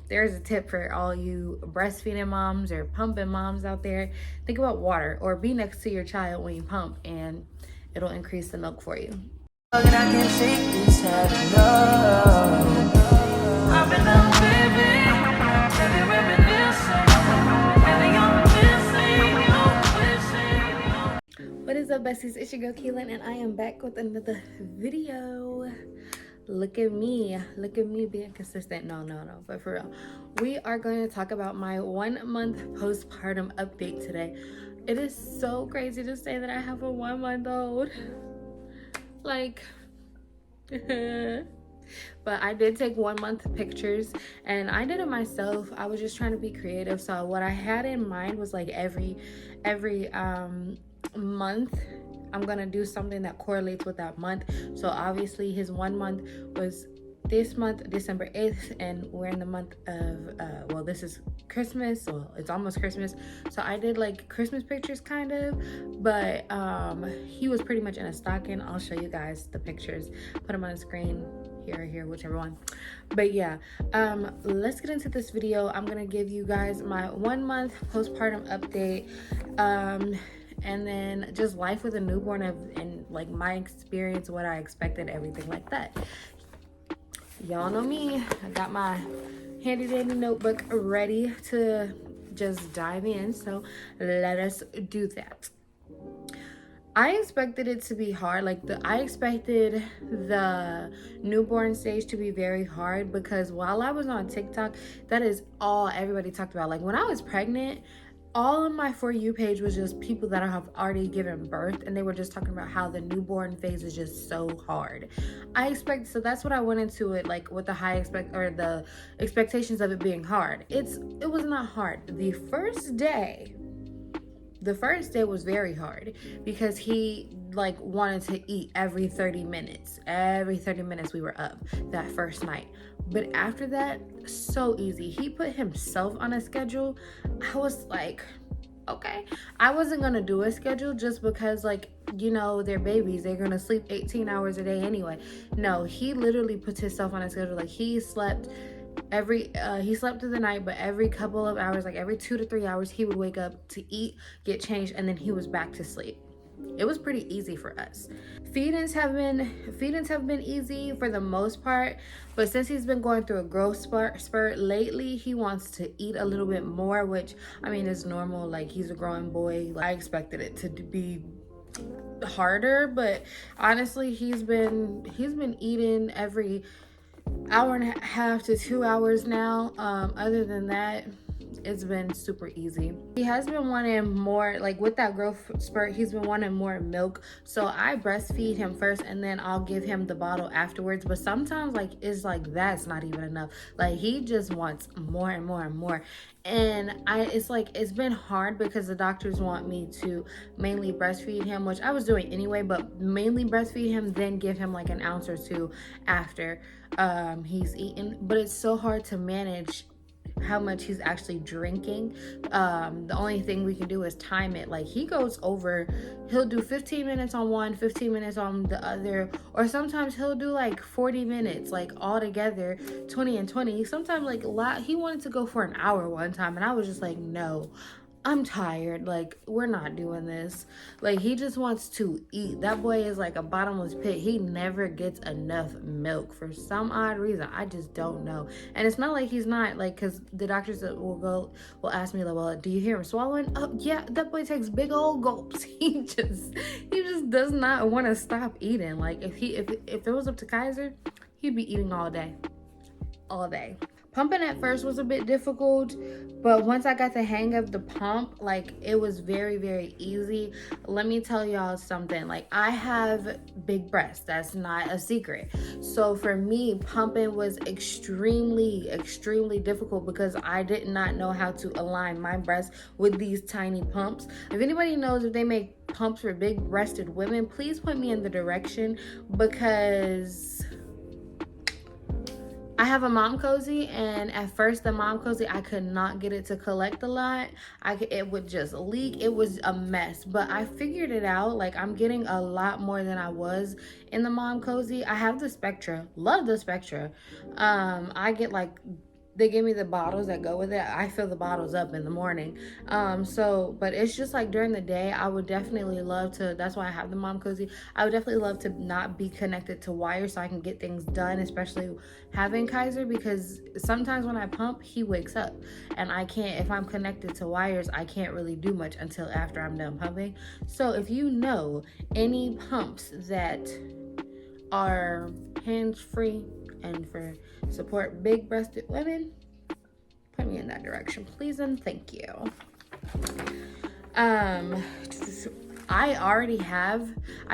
There's a tip for all you breastfeeding moms or pumping moms out there. Think about water, or be next to your child when you pump, and it'll increase the milk for you. What is up, besties? It's your girl Keelan, and I am back with another video. Look at me being consistent. No, but for real, we are going to talk about my 1 month postpartum update today. It is so crazy to say that I have a 1 month old, like but I did take 1 month pictures, and I did it myself. I was just trying to be creative. So what I had in mind was like every month I'm gonna do something that correlates with that month. So obviously his 1 month was this month, December 8th, and we're in the month of well, this is Christmas, well, it's almost Christmas, so I did like Christmas pictures kind of, but he was pretty much in a stocking. I'll show you guys the pictures, put them on the screen, here, whichever one. But yeah, let's get into this video. I'm gonna give you guys my 1 month postpartum update, and then just life with a newborn, and like my experience, what I expected, everything like that. Y'all know me, I got my handy dandy notebook ready to just dive in, so let us do that. I expected it to be hard. I expected the newborn stage to be very hard, because while I was on TikTok, that is all everybody talked about. Like when I was pregnant, all of my For You page was just people that have already given birth, and they were just talking about how the newborn phase is just so hard. So that's what I went into it, like with the the expectations of it being hard. It was not hard. The first day was very hard, because he like wanted to eat every 30 minutes. Every 30 minutes we were up that first night. But after that, so easy. He put himself on a schedule. I was like, okay. I wasn't gonna do a schedule just because, like, you know, they're babies. They're gonna sleep 18 hours a day anyway. No, he literally put himself on a schedule. Like he slept through the night, but every couple of hours, like every 2 to 3 hours, he would wake up to eat, get changed, and then he was back to sleep. It was pretty easy for us. Feedings have been easy for the most part, but since he's been going through a growth spurt lately, he wants to eat a little bit more, which I mean is normal. Like he's a growing boy. Like, I expected it to be harder, but honestly, he's been eating every hour and a half to 2 hours now. Other than that, it's been super easy. He has been wanting more, like with that growth spurt, he's been wanting more milk. So I breastfeed him first, and then I'll give him the bottle afterwards. But sometimes it's like that's not even enough. Like he just wants more and more and more. And it's been hard, because the doctors want me to mainly breastfeed him, which I was doing anyway, but mainly breastfeed him, then give him like an ounce or two after he's eaten. But it's so hard to manage how much he's actually drinking. The only thing we can do is time it. Like he goes over, he'll do 15 minutes on one, 15 minutes on the other, or sometimes he'll do like 40 minutes, like all together, 20 and 20. Sometimes he wanted to go for an hour one time, and I was just like, no, I'm tired. Like, we're not doing this. Like, he just wants to eat. That boy is like a bottomless pit. He never gets enough milk for some odd reason. I just don't know. And it's not like he's not, like, because the doctors will ask me, like, well, do you hear him swallowing? Oh, yeah, that boy takes big old gulps. He just does not want to stop eating. Like, if it was up to Kaiser, he'd be eating all day. Pumping at first was a bit difficult, but once I got the hang of the pump, like it was very, very easy. Let me tell y'all something. Like, I have big breasts. That's not a secret. So for me, pumping was extremely, extremely difficult, because I did not know how to align my breasts with these tiny pumps. If anybody knows if they make pumps for big breasted women, please point me in the direction, because I have a mom cozy, and at first the mom cozy, I could not get it to collect a lot. It would just leak. It was a mess, but I figured it out. Like, I'm getting a lot more than I was in the mom cozy. I have the Spectra, love the Spectra. I get like they give me the bottles that go with it. I fill the bottles up in the morning. But it's just like during the day, I would definitely love to, that's why I have the mom cozy. I would definitely love to not be connected to wires so I can get things done, especially having Kaiser, because sometimes when I pump, he wakes up and I can't, if I'm connected to wires, I can't really do much until after I'm done pumping. So if you know any pumps that are hands-free and for support big-breasted women, put me in that direction, please and thank you. I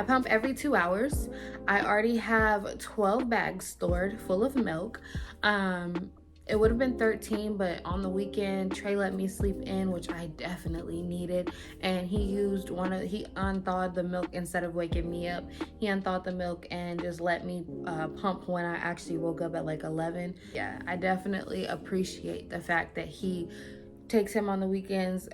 pump every 2 hours. I already have 12 bags stored full of milk. It would have been 13, but on the weekend, Trey let me sleep in, which I definitely needed. And he unthawed the milk instead of waking me up. He unthawed the milk and just let me pump when I actually woke up at like 11. Yeah, I definitely appreciate the fact that he takes him on the weekends,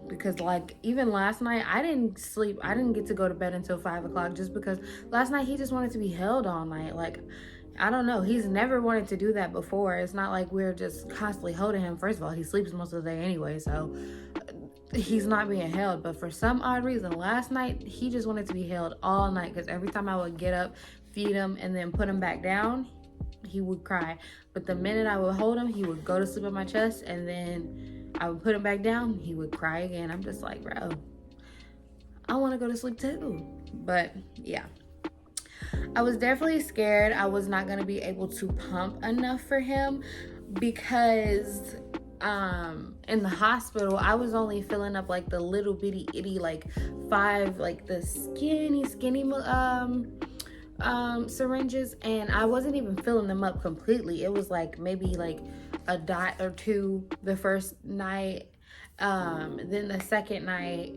because like even last night I didn't sleep. I didn't get to go to bed until 5 o'clock just because last night he just wanted to be held all night. Like, I don't know. He's never wanted to do that before. It's not like we're just constantly holding him. First of all, he sleeps most of the day anyway, so he's not being held. But for some odd reason, last night, he just wanted to be held all night because every time I would get up, feed him, and then put him back down, he would cry. But the minute I would hold him, he would go to sleep on my chest, and then I would put him back down, he would cry again. I'm just like, bro, I want to go to sleep too. But yeah. I was definitely scared I was not going to be able to pump enough for him because in the hospital I was only filling up like the little bitty itty like 5 like the skinny syringes, and I wasn't even filling them up completely. It was like maybe like a dot or two the first night. Then the second night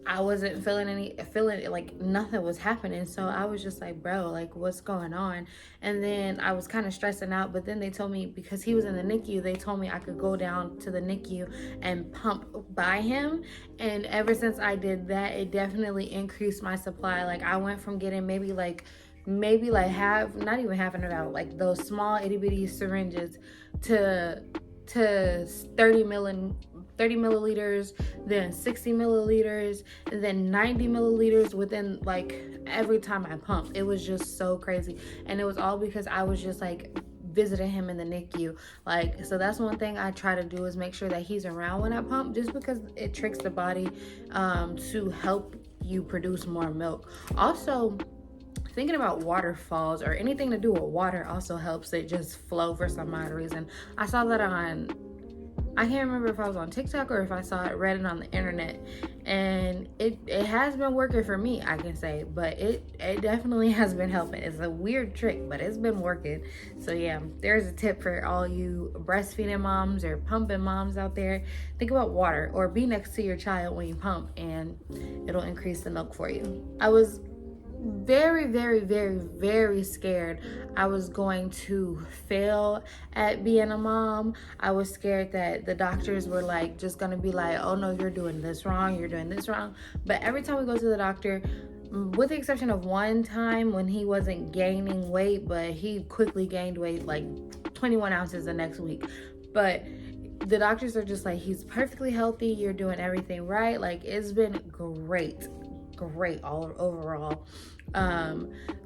I wasn't feeling like nothing was happening. So I was just like, bro, like what's going on? And then I was kind of stressing out, but then they told me, because he was in the NICU, they told me I could go down to the NICU and pump by him. And ever since I did that, it definitely increased my supply. Like I went from getting maybe like half, not even half an hour, like those small itty bitty syringes to 30 milliliters, then 60 milliliters, and then 90 milliliters within like every time I pumped. It was just so crazy. And it was all because I was just like visiting him in the NICU. Like, so that's one thing I try to do is make sure that he's around when I pump, just because it tricks the body to help you produce more milk. Also, thinking about waterfalls or anything to do with water also helps it just flow for some odd reason. I saw that on, I can't remember if I was on TikTok or if I read it on the internet, and it has been working for me, I can say, but it definitely has been helping. It's a weird trick, but it's been working. So yeah, there's a tip for all you breastfeeding moms or pumping moms out there. Think about water, or be next to your child when you pump, and it'll increase the milk for you. I was very, very, very, very scared I was going to fail at being a mom. I was scared that the doctors were like just gonna be like, oh no, you're doing this wrong, you're doing this wrong. But every time we go to the doctor, with the exception of one time when he wasn't gaining weight, but he quickly gained weight, like 21 ounces the next week. But the doctors are just like, he's perfectly healthy, you're doing everything right. Like, it's been great all overall.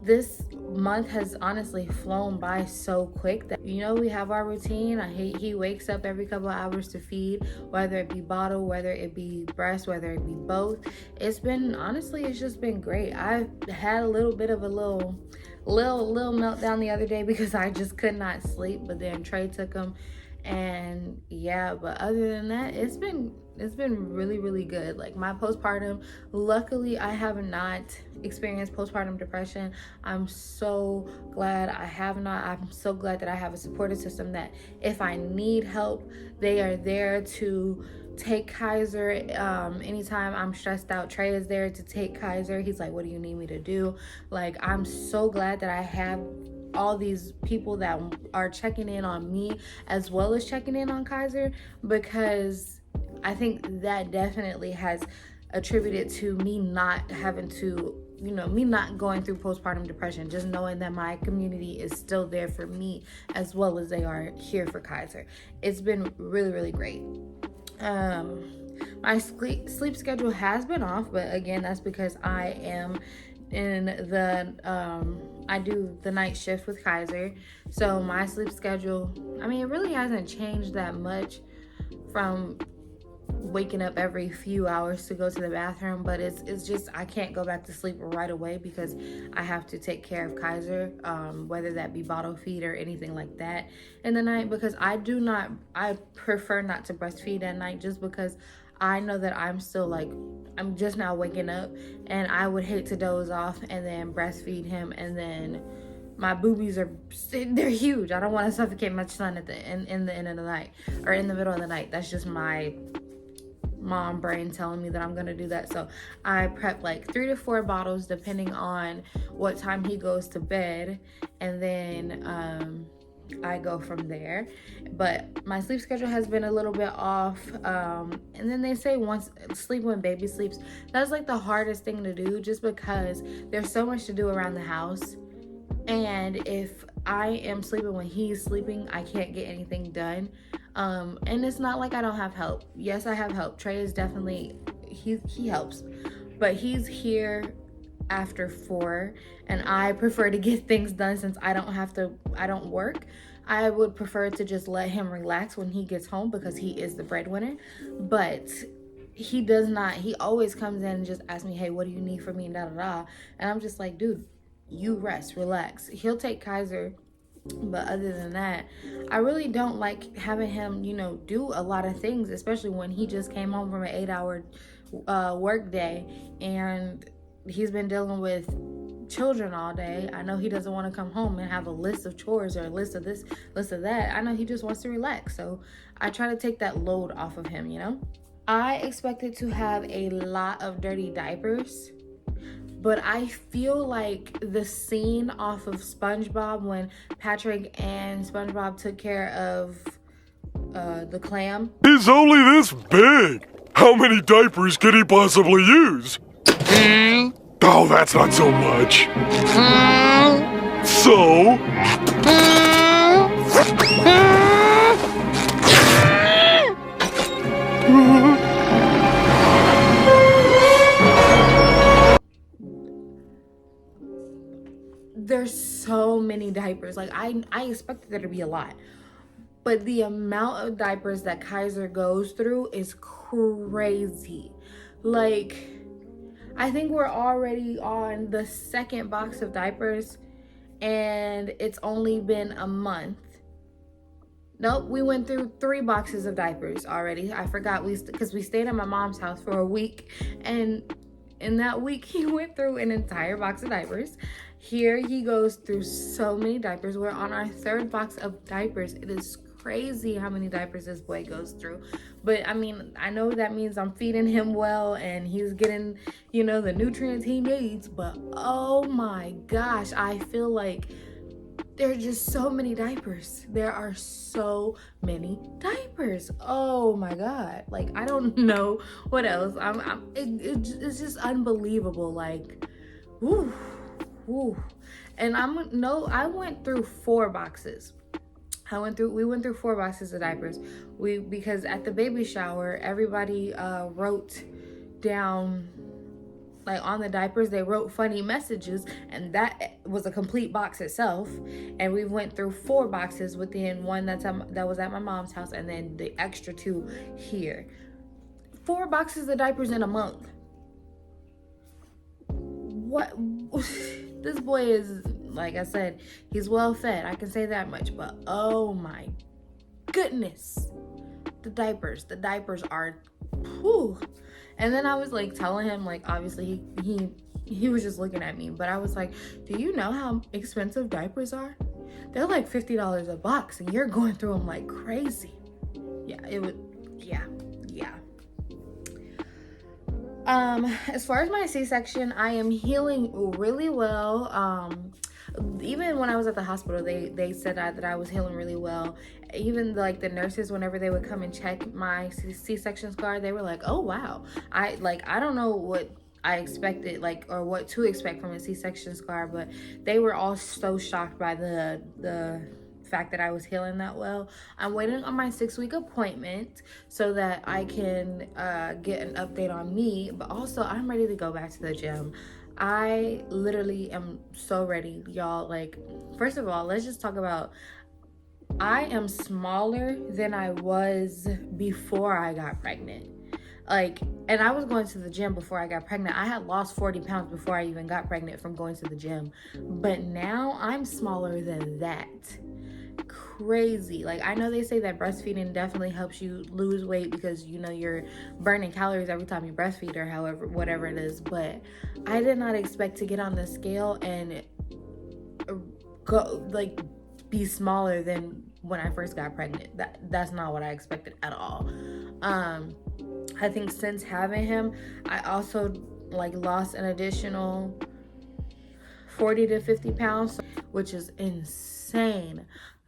This month has honestly flown by so quick that, you know, we have our routine. He wakes up every couple of hours to feed, whether it be bottle, whether it be breast, whether it be both. It's just been great. I had a little bit of a little meltdown the other day because I just could not sleep, but then Trey took him, and yeah, but other than that, it's been really, really good. Like my postpartum, luckily I have not experienced postpartum depression. I'm so glad I have not. I'm so glad that I have a supportive system that if I need help, they are there to take Kaiser. Anytime I'm stressed out, Trey is there to take Kaiser. He's like, what do you need me to do? Like, I'm so glad that I have all these people that are checking in on me as well as checking in on Kaiser, because I think that definitely has attributed to me not having to me not going through postpartum depression, just knowing that my community is still there for me as well as they are here for Kaiser. It's been really, really great. My sleep schedule has been off, but again, that's because I am in I do the night shift with Kaiser. So my sleep schedule, it really hasn't changed that much from waking up every few hours to go to the bathroom, but it's just I can't go back to sleep right away because I have to take care of Kaiser, whether that be bottle feed or anything like that in the night, because I prefer not to breastfeed at night, just because I know that I'm just now waking up, and I would hate to doze off and then breastfeed him, and then my boobies they're huge. I don't want to suffocate my son in the end of the night or in the middle of the night. That's just my mom brain telling me that I'm gonna do that. So I prep 3 to 4 bottles depending on what time he goes to bed, and then I go from there. But my sleep schedule has been a little bit off, and then they say once sleep when baby sleeps. That's the hardest thing to do, just because there's so much to do around the house, and if I am sleeping when he's sleeping, I can't get anything done. And it's not like I don't have help. Yes, I have help. Trey is definitely, he helps, but he's here after 4, and I prefer to get things done since I don't work. I would prefer to just let him relax when he gets home because he is the breadwinner, but he does not. He always comes in and just asks me, hey, what do you need from me, and da-da-da. And I'm just like, dude, you rest, relax. He'll take Kaiser, but other than that, I really don't like having him, do a lot of things, especially when he just came home from an 8-hour work day, and he's been dealing with children all day. I know he doesn't want to come home and have a list of chores or a list of this, list of that. I know he just wants to relax. So I try to take that load off of him, I expected to have a lot of dirty diapers, but I feel like the scene off of SpongeBob when Patrick and SpongeBob took care of the clam. He's only this big. How many diapers could he possibly use? Oh, that's not so much. So? There's so many diapers. I expected there to be a lot, but the amount of diapers that Kaiser goes through is crazy. I think we're already on the 2nd box of diapers, and it's only been a month. Nope, we went through 3 boxes of diapers already. I forgot because we stayed at my mom's house for a week, and in that week he went through an entire box of diapers. Here he goes through so many diapers. We're on our 3rd box of diapers. It is crazy how many diapers this boy goes through. But I know that means I'm feeding him well and he's getting, the nutrients he needs. But oh my gosh, I feel like there are just so many diapers. There are so many diapers. Oh my God. I don't know what else. It's just unbelievable. Whew. And I went through 4 boxes. We went through 4 boxes of diapers. Because at the baby shower, everybody wrote down, on the diapers, they wrote funny messages, and that was a complete box itself. And we went through 4 boxes within one that was at my mom's house, and then the extra 2 here. 4 boxes of diapers in a month. What? This boy is, like I said, he's well fed. I can say that much. But oh my goodness, the diapers are, whew. And then I was telling him, obviously he was just looking at me, but I was like, do you know how expensive diapers are? They're $50 a box, and you're going through them like crazy. As far as my C-section, I am healing really well. Even when I was at the hospital, they said that I was healing really well. Even the nurses, whenever they would come and check my C-section scar, they were like, oh wow. I don't know what I expected, like, or what to expect from a C-section scar, but they were all so shocked by the fact that I was healing that well. I'm waiting on my 6-week appointment so that I can get an update on me, but also I'm ready to go back to the gym. I literally am so ready, y'all. Like, first of all, let's just talk about, I am smaller than I was before I got pregnant. Like, and I was going to the gym before I got pregnant. I had lost 40 pounds before I even got pregnant from going to the gym. But now I'm smaller than that. Crazy. Like, I know they say that breastfeeding definitely helps you lose weight because, you know, you're burning calories every time you breastfeed or however, whatever it is. But I did not expect to get on the scale and go, like, be smaller than when I first got pregnant. That's not what I expected at all. I think since having him, I also like lost an additional 40 to 50 pounds, which is insane.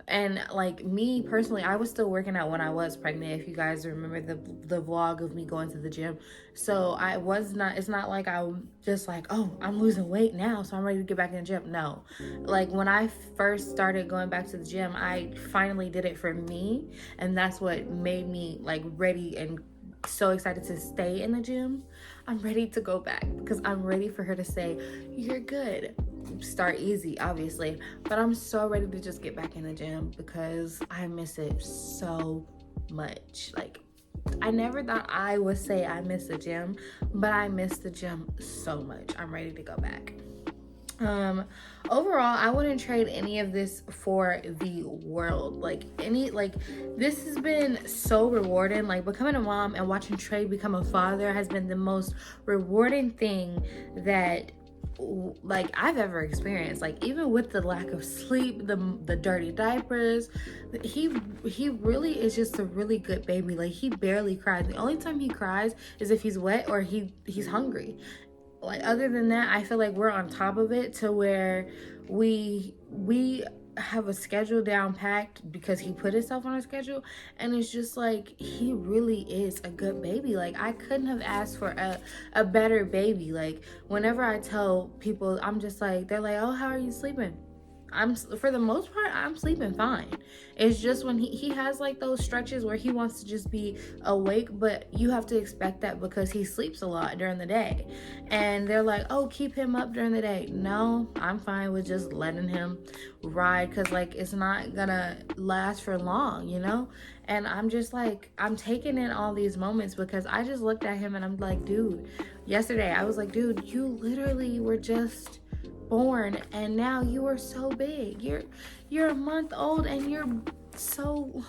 And like me personally, I was still working out when I was pregnant, if you guys remember the vlog of me going to the gym. So I was not, it's not like I'm just like, oh, I'm losing weight now, so I'm ready to get back in the gym. No, like when I first started going back to the gym, I finally did it for me, and that's what made me like ready and so excited to stay in the gym. I'm ready to go back because I'm ready for her to say, you're good. Start easy, obviously, but I'm so ready to just get back in the gym because I miss it so much. Like, I never thought I would say I miss the gym, but I miss the gym so much. I'm ready to go back. Overall, I wouldn't trade any of this for the world. Like, this has been so rewarding. Like, becoming a mom and watching Trey become a father has been the most rewarding thing that like I've ever experienced. Like, even with the lack of sleep, the dirty diapers, he really is just a really good baby. Like, he barely cries. The only time he cries is if he's wet or he's hungry. Like, other than that, I feel like we're on top of it to where we have a schedule down packed because he put himself on a schedule, and it's just like he really is a good baby. Like, I couldn't have asked for a better baby. Like, whenever I tell people, I'm just like, they're like, oh, how are you sleeping? For the most part, I'm sleeping fine. It's just when he has like those stretches where he wants to just be awake, but you have to expect that because he sleeps a lot during the day. And they're like, oh, keep him up during the day. No, I'm fine with just letting him ride because like it's not gonna last for long, you know? And I'm just like, I'm taking in all these moments because I just looked at him and I'm like, dude, yesterday I was like, dude, you literally were just born and now you are so big. You're a month old and you're so,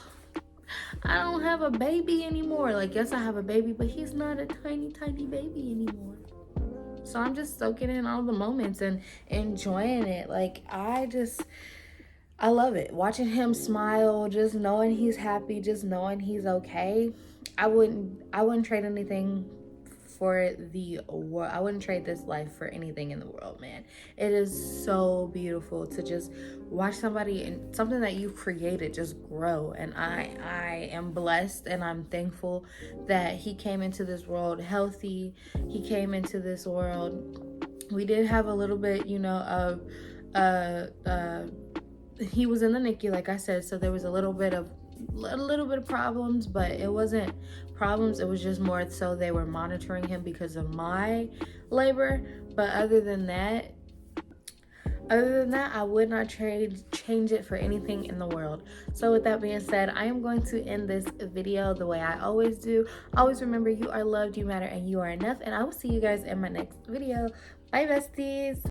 I don't have a baby anymore. Like, yes, I have a baby, but he's not a tiny baby anymore. So I'm just soaking in all the moments and enjoying it. Like, I love it. Watching him smile, just knowing he's happy, just knowing he's okay. I wouldn't trade anything for the world. I wouldn't trade this life for anything in the world, man. It is so beautiful to just watch somebody and something that you've created just grow. And I am blessed and I'm thankful that he came into this world healthy. He came into this world. We did have a little bit, you know, of he was in the NICU, like I said, so there was a little bit of problems, but it wasn't problems. It was just more so they were monitoring him because of my labor. But other than that, I would not change it for anything in the world. So with that being said, I am going to end this video the way I always do. Always remember, you are loved, you matter, and you are enough. And I will see you guys in my next video. Bye, besties.